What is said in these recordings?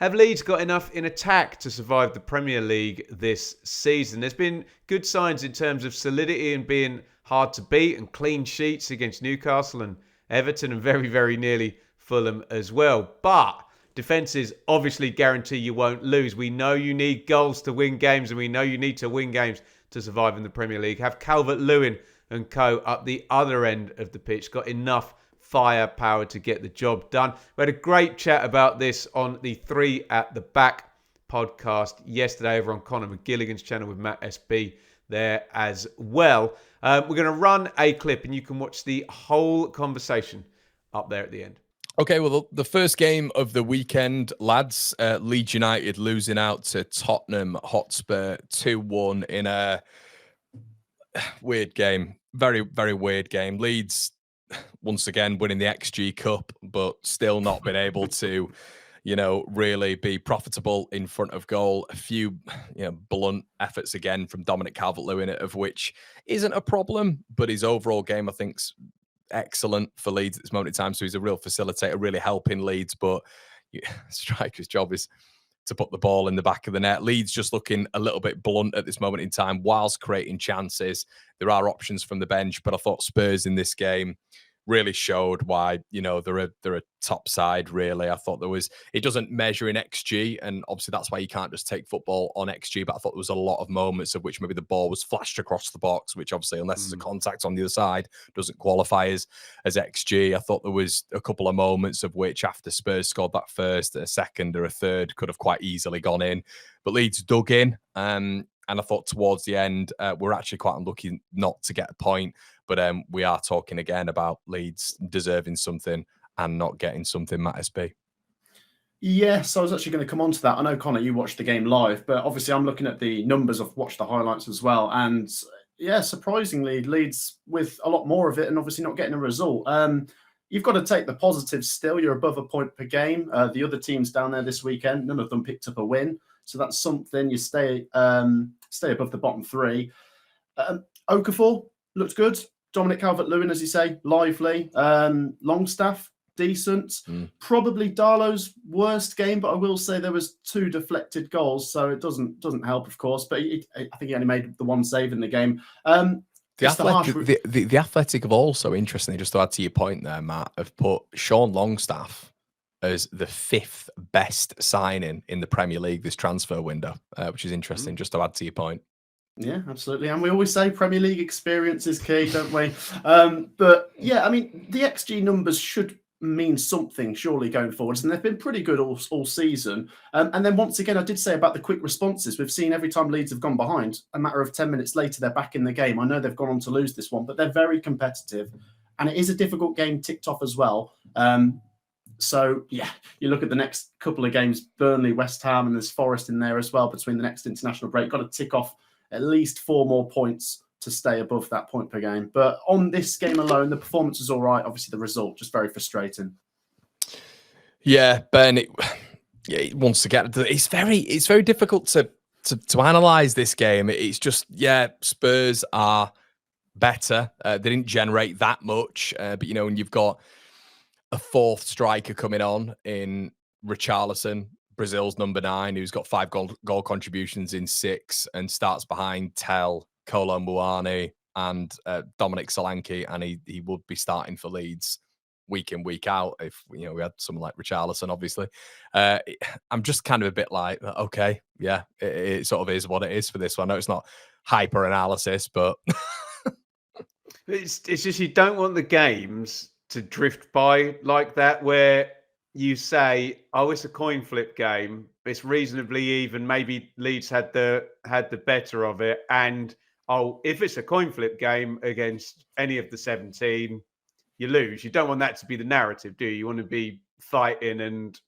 Have Leeds got enough in attack to survive the Premier League this season? There's been good signs in terms of solidity and being hard to beat, and clean sheets against Newcastle and Everton, and very, very nearly Fulham as well. But defences obviously guarantee you won't lose. We know you need goals to win games, and we know you need to win games to survive in the Premier League. Have Calvert-Lewin and co up the other end of the pitch got enough firepower to get the job done? We had a great chat about this on the 3 at the Back podcast yesterday over on Conor McGilligan's channel with Matt SB there as well. We're going to run a clip and you can watch the whole conversation up there at the end. Okay, well, the first game of the weekend, lads, Leeds United losing out to Tottenham Hotspur 2-1 in a weird game. Very, very weird game. Leeds, once again, winning the XG Cup, but still not been able to, really be profitable in front of goal. A few, blunt efforts again from Dominic Calvert-Lewin, of which isn't a problem, but his overall game, I think's excellent for Leeds at this moment in time. So he's a real facilitator, really helping Leeds. But striker's job is to put the ball in the back of the net. Leeds just looking a little bit blunt at this moment in time, whilst creating chances. There are options from the bench, but I thought Spurs in this game really showed why, they're a top side, really. I thought it doesn't measure in XG, and obviously that's why you can't just take football on XG, but I thought there was a lot of moments of which maybe the ball was flashed across the box, which obviously, unless there's a contact on the other side, doesn't qualify as XG. I thought there was a couple of moments of which after Spurs scored that first, a second or a third could have quite easily gone in, but Leeds dug in, and I thought towards the end, we're actually quite unlucky not to get a point. But we are talking again about Leeds deserving something and not getting something, Matt SB. Yes, I was actually going to come on to that. I know, Conor, you watched the game live, but obviously I'm looking at the numbers. I've watched the highlights as well. And yeah, surprisingly, Leeds with a lot more of it and obviously not getting a result. You've got to take the positives still. You're above a point per game. The other teams down there this weekend, none of them picked up a win. So that's something. You stay above the bottom three. Okafor looked good. Dominic Calvert-Lewin, as you say, lively. Longstaff, decent. Probably Darlow's worst game, but I will say there was 2 deflected goals, so it doesn't help, of course. But I think he only made the 1 save in the game. The Athletic have also, interestingly, just to add to your point there, Matt, have put Sean Longstaff as the 5th best signing in the Premier League this transfer window, which is interesting, just to add to your point. Yeah, absolutely. And we always say Premier League experience is key, don't we? But yeah, I mean, the XG numbers should mean something surely going forwards, and they've been pretty good all season. And then once again, I did say about the quick responses. We've seen every time Leeds have gone behind, a matter of 10 minutes later, they're back in the game. I know they've gone on to lose this one, but they're very competitive. And it is a difficult game ticked off as well. So, yeah, you look at the next couple of games, Burnley, West Ham, and there's Forest in there as well between the next international break. Got to tick off at least 4 more points to stay above that point per game. But on this game alone, the performance is all right. Obviously, the result just very frustrating. Yeah, Ben. Once again, it's very difficult to analyze this game. It's just, Spurs are better. They didn't generate that much, but when you've got a 4th striker coming on in Richarlison, Brazil's number 9, who's got 5 goal contributions in 6 and starts behind Tel, Kolo Muani and Dominic Solanke, and he would be starting for Leeds week in, week out if we had someone like Richarlison, obviously. I'm just kind of a bit like, okay, yeah, it sort of is what it is for this one. I know it's not hyper analysis, but it's just you don't want the games to drift by like that, where you say, oh, it's a coin flip game. It's reasonably even. Maybe Leeds had the better of it. And, oh, if it's a coin flip game against any of the 17, you lose. You don't want that to be the narrative, do you? You want to be fighting and,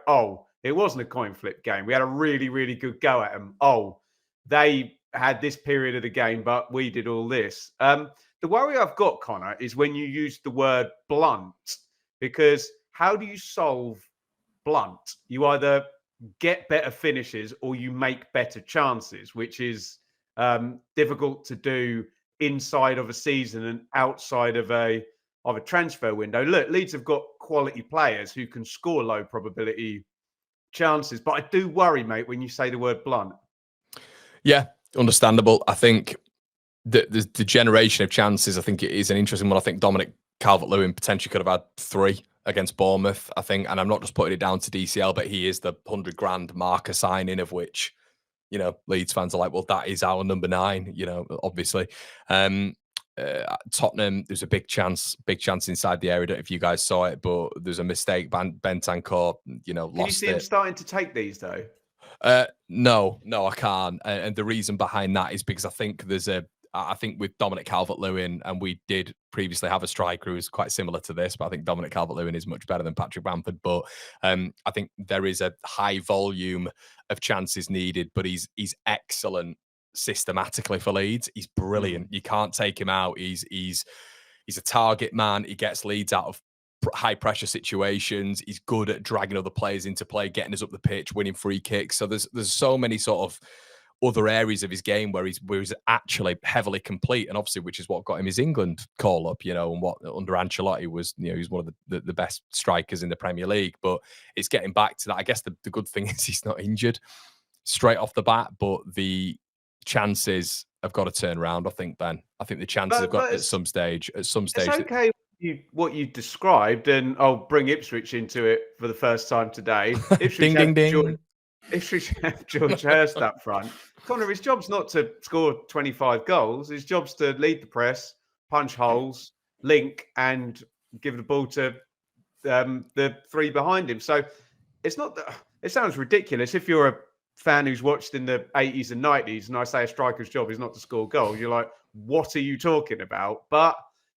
oh, it wasn't a coin flip game. We had a really, really good go at them. Oh, they had this period of the game, but we did all this. The worry I've got, Conor, is when you use the word blunt, because how do you solve blunt? You either get better finishes or you make better chances, which is difficult to do inside of a season and outside of a transfer window. Look, Leeds have got quality players who can score low probability chances. But I do worry, mate, when you say the word blunt. Yeah, understandable. I think the generation of chances, I think it is an interesting one. I think Dominic Calvert-Lewin potentially could have had 3 against Bournemouth, I think. And I'm not just putting it down to DCL, but he is the 100 grand marker signing, of which, Leeds fans are like, well, that is our number 9, obviously. Tottenham, there's a big chance inside the area. I don't know if you guys saw it, but there's a mistake. Bentancur, Can you lost see it. him starting to take these, though? No, I can't. And the reason behind that is because I think I think with Dominic Calvert-Lewin, and we did previously have a striker who was quite similar to this, but I think Dominic Calvert-Lewin is much better than Patrick Bamford. But I think there is a high volume of chances needed, but he's excellent systematically for Leeds. He's brilliant. You can't take him out. He's a target man. He gets Leeds out of high pressure situations. He's good at dragging other players into play, getting us up the pitch, winning free kicks. So there's so many sort of other areas of his game where he's actually heavily complete, and obviously which is what got him his England call up, and what under Ancelotti was, he's one of the best strikers in the Premier League. But it's getting back to that. I guess the good thing is he's not injured straight off the bat, but the chances have got to turn around, I think, Ben. I think the chances have got at some stage. It's okay what you described, and I'll bring Ipswich into it for the first time today. Ipswich ding, ding. Ipswich have George Hurst up front. Conor, his job's not to score 25 goals. His job's to lead the press, punch holes, link, and give the ball to the 3 behind him. So it's not that it sounds ridiculous. If you're a fan who's watched in the 80s and 90s, and I say a striker's job is not to score goals, you're like, what are you talking about? But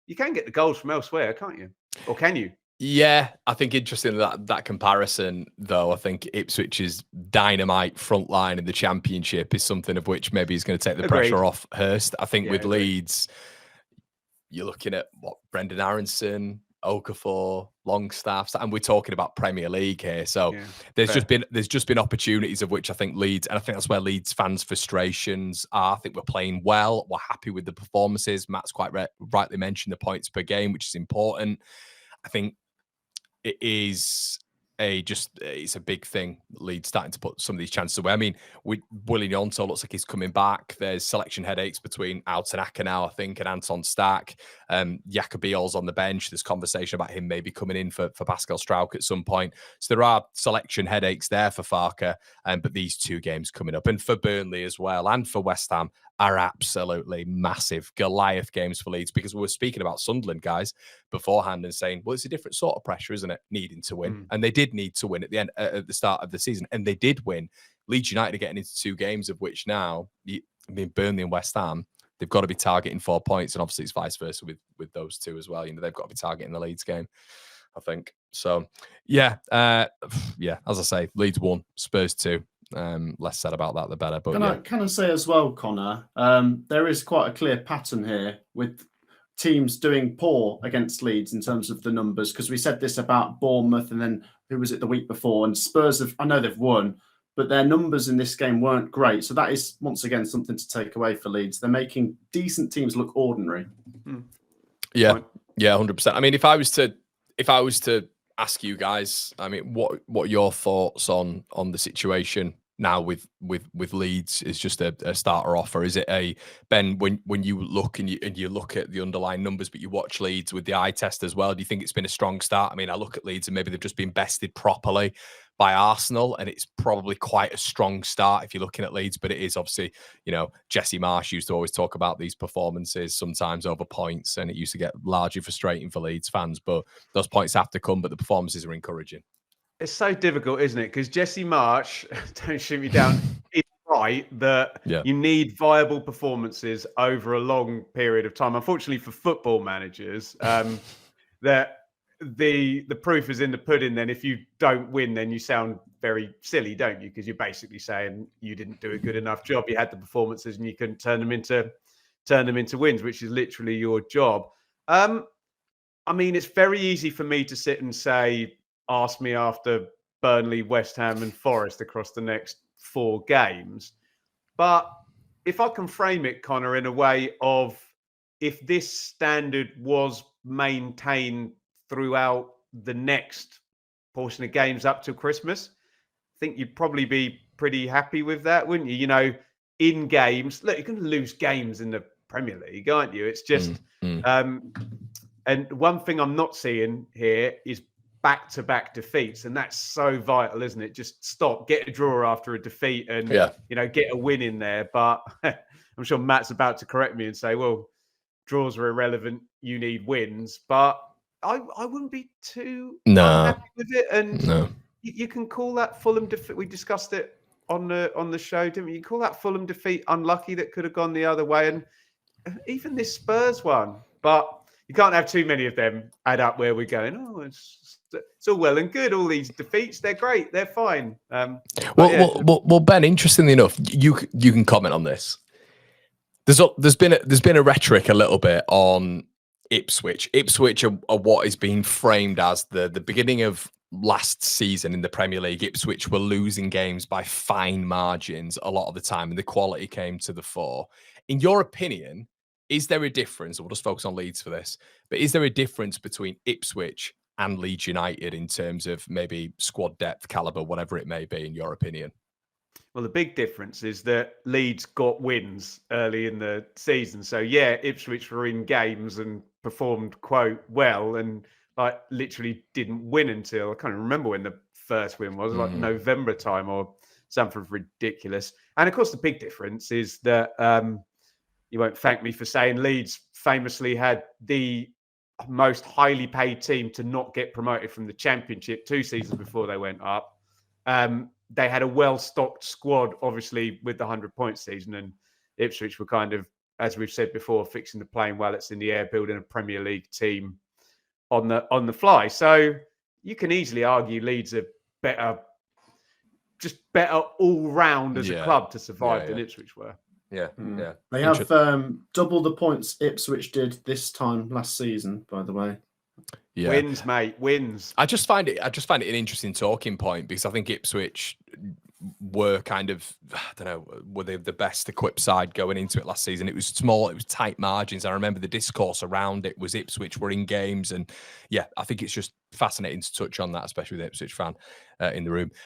you can get the goals from elsewhere, can't you? Or can you? Yeah, I think interesting that comparison, though. I think Ipswich's dynamite front line in the Championship is something of which maybe is going to take the pressure off Hurst. I think with Leeds, you're looking at Brendan Aronson, Okafor, Longstaff, and we're talking about Premier League here. So there's just been opportunities of which I think Leeds, and I think that's where Leeds fans' frustrations are. I think we're playing well, we're happy with the performances. Matt's quite rightly mentioned the points per game, which is important. I think it is it's a big thing. Leeds starting to put some of these chances away. I mean, Willie Gnonto looks like he's coming back. There's selection headaches between Altanaka now, I think, and Anton Stark. Jacobiol's on the bench. There's conversation about him maybe coming in for Pascal Struijk at some point. So there are selection headaches there for Farke. But these 2 games coming up, and for Burnley as well, and for West Ham, are absolutely massive Goliath games for Leeds, because we were speaking about Sunderland, guys, beforehand and saying, well, it's a different sort of pressure, isn't it? Needing to win. And they did need to win at the end, at the start of the season, and they did win. Leeds United are getting into 2 games of which now, Burnley and West Ham, they've got to be targeting 4 points, and obviously it's vice versa with those 2 as well. They've got to be targeting the Leeds game, I think. So, as I say, Leeds 1, Spurs 2. Less said about that, the better. But can I say as well, Conor, there is quite a clear pattern here with teams doing poor against Leeds in terms of the numbers, because we said this about Bournemouth, and then who was it the week before? And Spurs I know they've won, but their numbers in this game weren't great. So that is once again something to take away for Leeds. They're making decent teams look ordinary. Yeah, 100%. I mean, if I was to ask you guys, I mean, what are your thoughts on the situation now with Leeds? Is just a starter offer? Is it a Ben, when you look and you look at the underlying numbers, but you watch Leeds with the eye test as well, do you think it's been a strong start? I mean, I look at Leeds and maybe they've just been bested properly by Arsenal, and it's probably quite a strong start if you're looking at Leeds. But it is obviously, Jesse Marsh used to always talk about these performances sometimes over points, and it used to get largely frustrating for Leeds fans. But those points have to come, but the performances are encouraging. It's so difficult, isn't it? Because Jesse Marsh, don't shoot me down, is right that you need viable performances over a long period of time. Unfortunately for football managers, that the proof is in the pudding. Then if you don't win, then you sound very silly, don't you? Because you're basically saying you didn't do a good enough job. You had the performances and you couldn't turn them into wins, which is literally your job. I mean, it's very easy for me to sit and say, ask me after Burnley, West Ham and Forest across the next 4 games. But if I can frame it, Conor, in a way of, if this standard was maintained throughout the next portion of games up to Christmas, think you'd probably be pretty happy with that, wouldn't you? You know, in games, look, you're going to lose games in the Premier League, aren't you? It's just, and one thing I'm not seeing here is back-to-back defeats, and that's so vital, isn't it? Just stop, get a draw after a defeat, and you know, get a win in there. But I'm sure Matt's about to correct me and say, well, draws are irrelevant, you need wins. But I wouldn't be too unhappy with it. And you can call that Fulham defeat. We discussed it on the show, didn't we? You call that Fulham defeat unlucky, that could have gone the other way, and even this Spurs one. But you can't have too many of them add up where we're going, oh, it's all well and good, all these defeats, they're great, they're fine. Well, Ben, interestingly enough, you can comment on this. There's been a rhetoric a little bit on Ipswich. Ipswich are what is being framed as the beginning of last season in the Premier League. Ipswich were losing games by fine margins a lot of the time, and the quality came to the fore. In your opinion, is there a difference? We'll just focus on Leeds for this, but is there a difference between Ipswich and Leeds United in terms of maybe squad depth, caliber, whatever it may be, in your opinion? Well, the big difference is that Leeds got wins early in the season. So, yeah, Ipswich were in games and performed, quote, well, and like literally didn't win until, I can't remember when the first win was, like November time or something ridiculous. And, of course, the big difference is that you won't thank me for saying Leeds famously had the most highly paid team to not get promoted from the Championship 2 seasons before they went up. They had a well-stocked squad, obviously, with the 100-point season, and Ipswich were kind of, as we've said before, fixing the plane while it's in the air, building a Premier League team on the fly. So you can easily argue Leeds are better all round as a club to survive than Ipswich were. They have double the points Ipswich did this time last season, by the way. Wins, mate, wins. I just find it an interesting talking point, because I think Ipswich were kind of, I don't know, were they the best equipped side going into it last season? It was small, it was tight margins. I remember the discourse around it was Ipswich were in games, and I think it's just fascinating to touch on that, especially with the Ipswich fan in the room.